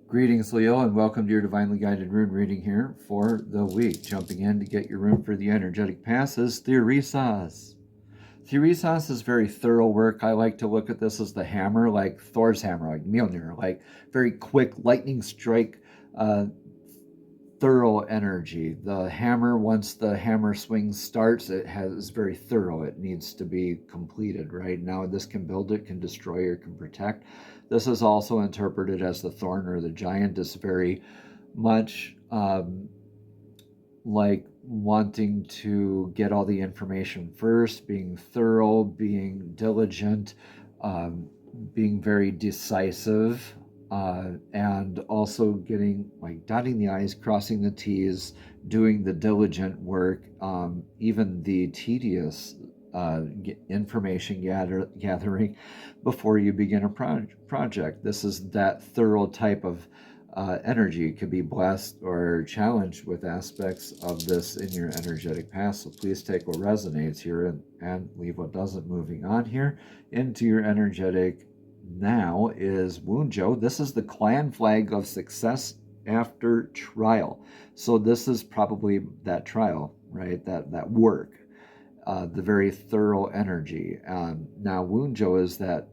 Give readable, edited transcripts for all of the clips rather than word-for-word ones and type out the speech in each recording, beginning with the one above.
Greetings, Leo, and welcome to your divinely guided rune reading here for the week. Jumping in to get your rune for the energetic passes, Theorisas. Theorisas is very thorough work. I like to look at this as the hammer, like Thor's hammer, like Mjolnir, like very quick lightning strike, thorough energy. The hammer, once the hammer swing starts, is very thorough. It needs to be completed, right? Now this can build it, can destroy, or can protect. This is also interpreted as the thorn or the giant. Is very much like wanting to get all the information first, being thorough, being diligent, being very decisive, and also getting, like, dotting the I's, crossing the T's, doing the diligent work, even the tedious information gathering before you begin a project. This is that thorough type of energy. Could be blessed or challenged with aspects of this in your energetic past. So please take what resonates here and leave what doesn't. Moving on here into your energetic now is Wunjo. This is the clan flag of success after trial. So this is probably that trial, right? That work. The very thorough energy. Now, Wunjo is that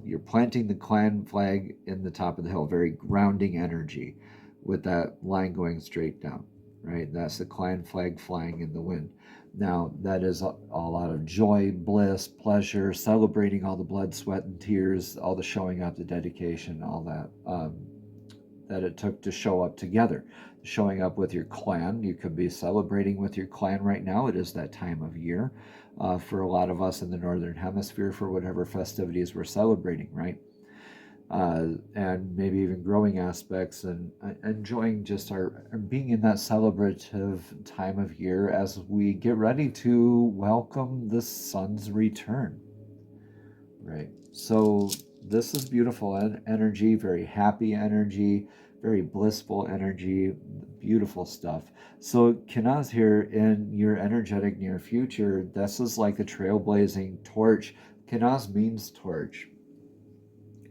you're planting the clan flag in the top of the hill, very grounding energy with that line going straight down, right? That's the clan flag flying in the wind. Now, that is a lot of joy, bliss, pleasure, celebrating all the blood, sweat, and tears, all the showing up, the dedication, all that, that it took to show up together. Showing up with your clan. You could be celebrating with your clan right now. It is that time of year for a lot of us in the Northern Hemisphere for whatever festivities we're celebrating, right? And maybe even growing aspects and enjoying just our being in that celebrative time of year as we get ready to welcome the sun's return, right? So this is beautiful energy, very happy energy, very blissful energy, beautiful stuff. So Kenaz here in your energetic near future, this is like a trailblazing torch. Kenaz means torch.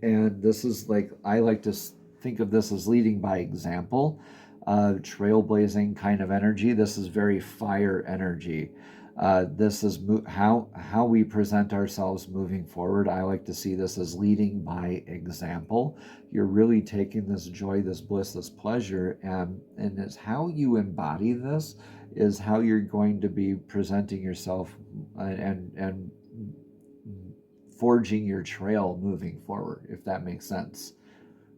And this is like, I like to think of this as leading by example, trailblazing kind of energy. This is very fire energy. This is how we present ourselves moving forward. I like to see this as leading by example. You're really taking this joy, this bliss, this pleasure, and it's how you embody this is how you're going to be presenting yourself and forging your trail moving forward, if that makes sense,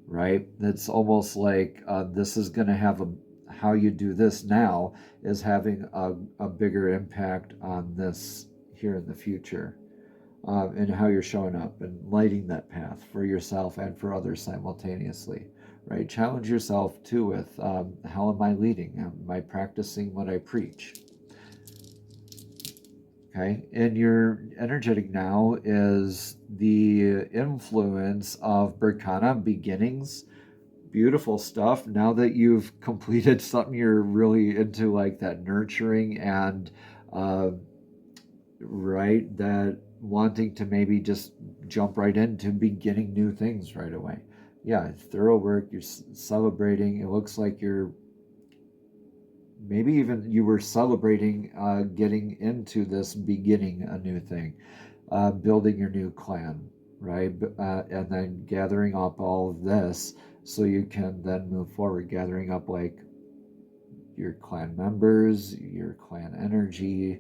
right? It's almost like this is going to have how you do this now is having a bigger impact on this here in the future, and how you're showing up and lighting that path for yourself and for others simultaneously, right? Challenge yourself too with how am I leading? Am I practicing what I preach? Okay, and your energetic now is the influence of Berkana, beginnings. Beautiful stuff. Now that you've completed something you're really into, like that nurturing and right, that wanting to maybe just jump right into beginning new things right away. Yeah, thorough work. You're celebrating. It looks like you're maybe even you were celebrating getting into this, beginning a new thing, building your new clan, right? And then gathering up all of this so you can then move forward, gathering up like your clan members, your clan energy.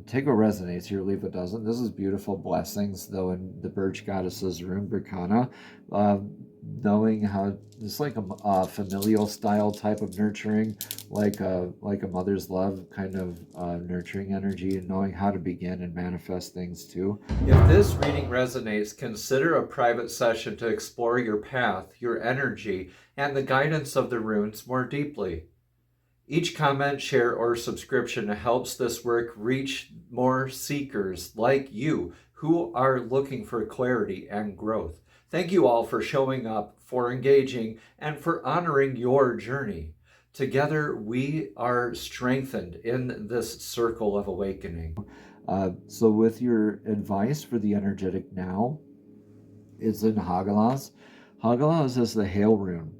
Take what resonates here, leave what doesn't. This is beautiful blessings, though, in the Birch Goddess's rune, Berkana. Knowing how it's like a familial style type of nurturing, like a mother's love kind of nurturing energy, and knowing how to begin and manifest things too. If this reading resonates, consider a private session to explore your path, your energy, and the guidance of the runes more deeply. Each comment, share, or subscription helps this work reach more seekers like you who are looking for clarity and growth. Thank you all for showing up, for engaging, and for honoring your journey. Together, we are strengthened in this circle of awakening. So with your advice for the energetic now, it's in Hagalaz. Hagalaz is the hail rune.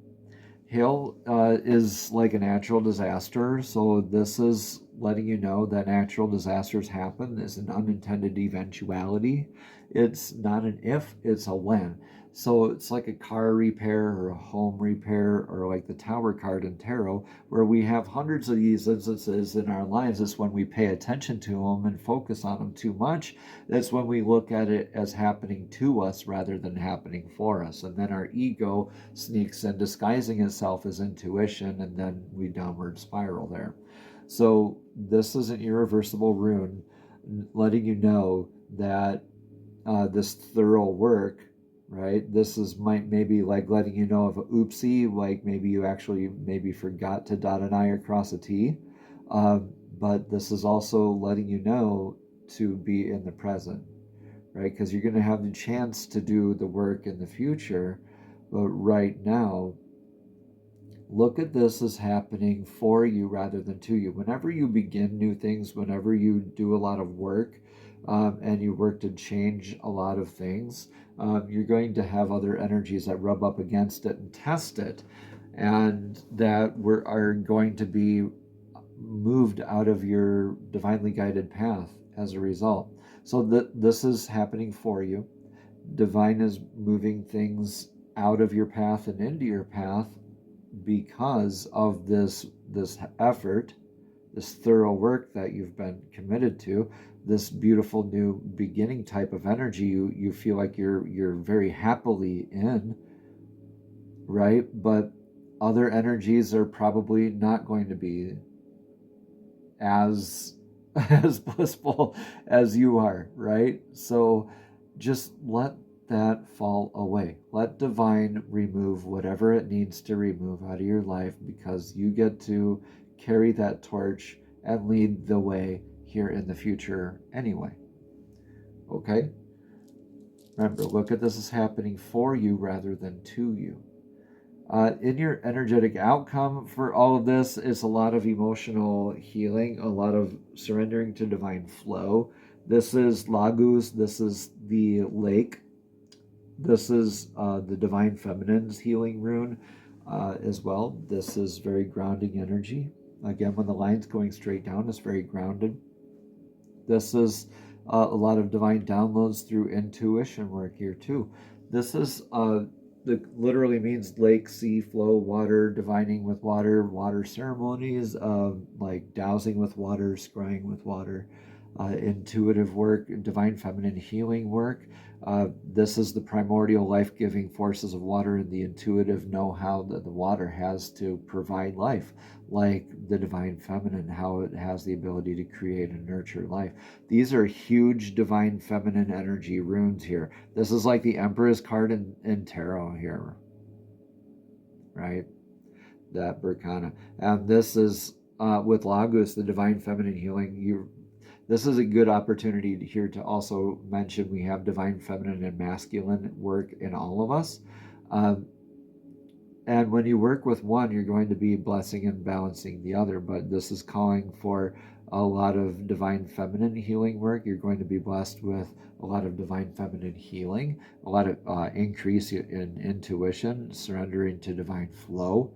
Hail is like a natural disaster, so this is letting you know that natural disasters happen is an unintended eventuality. It's not an if, it's a when. So it's like a car repair or a home repair, or like the Tower card in tarot, where we have hundreds of these instances in our lives. It's when we pay attention to them and focus on them too much. That's when we look at it as happening to us rather than happening for us. And then our ego sneaks in, disguising itself as intuition, and then we downward spiral there. So this is an irreversible rune, letting you know that this thorough work, right? This is maybe like letting you know of a oopsie, like maybe you actually maybe forgot to dot an I or cross a T. But this is also letting you know to be in the present, right? Because you're going to have the chance to do the work in the future, but right now, look at this as happening for you rather than to you. Whenever you begin new things, whenever you do a lot of work, and you work to change a lot of things, you're going to have other energies that rub up against it and test it, and that are going to be moved out of your divinely guided path as a result. So this is happening for you. Divine is moving things out of your path and into your path because of this effort, this thorough work that you've been committed to, this beautiful new beginning type of energy you feel like you're very happily in, right? But other energies are probably not going to be as blissful as you are, right? So just let that fall away. Let divine remove whatever it needs to remove out of your life, because you get to carry that torch and lead the way here in the future anyway. Okay? Remember, look at this as happening for you rather than to you. In your energetic outcome for all of this is a lot of emotional healing, a lot of surrendering to divine flow. This is Lagos, this is the lake. This is the Divine Feminine's healing rune as well. This is very grounding energy. Again, when the line's going straight down, it's very grounded. This is a lot of divine downloads through intuition work here too. This is literally means lake, sea, flow, water, divining with water, water ceremonies, like dowsing with water, scrying with water, intuitive work, divine feminine healing work. This is the primordial life-giving forces of water and the intuitive know-how that the water has to provide life, like the divine feminine, how it has the ability to create and nurture life. These are huge divine feminine energy runes here. This is like the Emperor's card in tarot here, right? That Berkana. And this is with Lagos, the divine feminine healing. This is a good opportunity here to also mention we have divine feminine and masculine work in all of us. And when you work with one, you're going to be blessing and balancing the other. But this is calling for a lot of divine feminine healing work. You're going to be blessed with a lot of divine feminine healing, a lot of increase in intuition, surrendering to divine flow,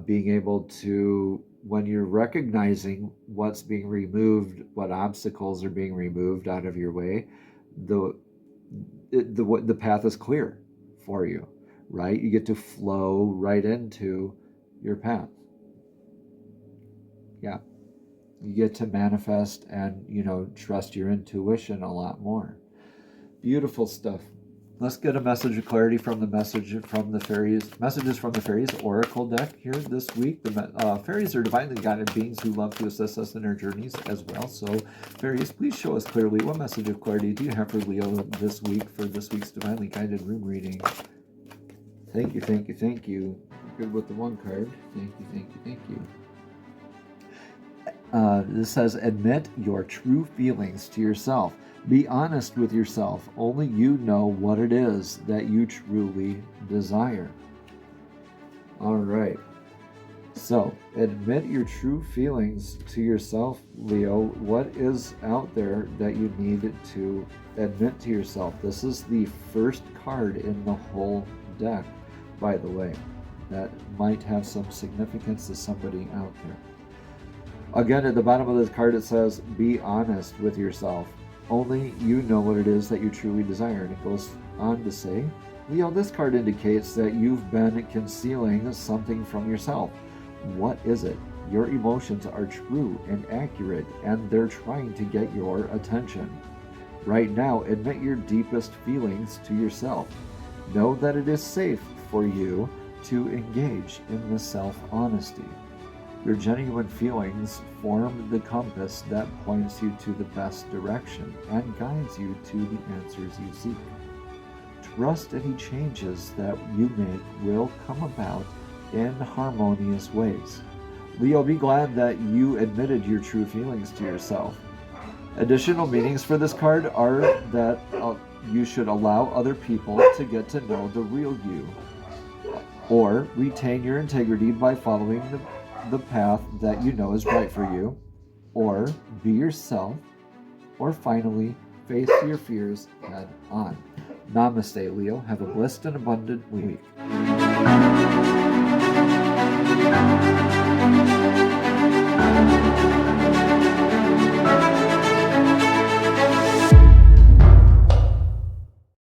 being able to, when you're recognizing what's being removed, what obstacles are being removed out of your way, the path is clear for you, right? You get to flow right into your path. Yeah. You get to manifest and, trust your intuition a lot more. Beautiful stuff. Let's get a message of clarity from the messages from the fairies oracle deck here this week. The fairies are divinely guided beings who love to assist us in our journeys as well. So fairies, please show us clearly, what message of clarity do you have for Leo this week for this week's divinely guided room reading? Thank you, thank you, thank you. Good with the one card. Thank you, thank you, thank you. This says, admit your true feelings to yourself. Be honest with yourself. Only you know what it is that you truly desire. All right. So, admit your true feelings to yourself, Leo. What is out there that you need to admit to yourself? This is the first card in the whole deck, by the way. that might have some significance to somebody out there. Again, at the bottom of this card it says, be honest with yourself. Only you know what it is that you truly desire. And it goes on to say, Leo, this card indicates that you've been concealing something from yourself. What is it? Your emotions are true and accurate, and they're trying to get your attention. Right now, admit your deepest feelings to yourself. Know that it is safe for you to engage in the self-honesty. Your genuine feelings form the compass that points you to the best direction and guides you to the answers you seek. Trust any changes that you make will come about in harmonious ways. Leo, be glad that you admitted your true feelings to yourself. Additional meanings for this card are that you should allow other people to get to know the real you, or retain your integrity by following the path that you know is right for you, or be yourself, or finally, face your fears head on. Namaste, Leo. Have a blessed and abundant week.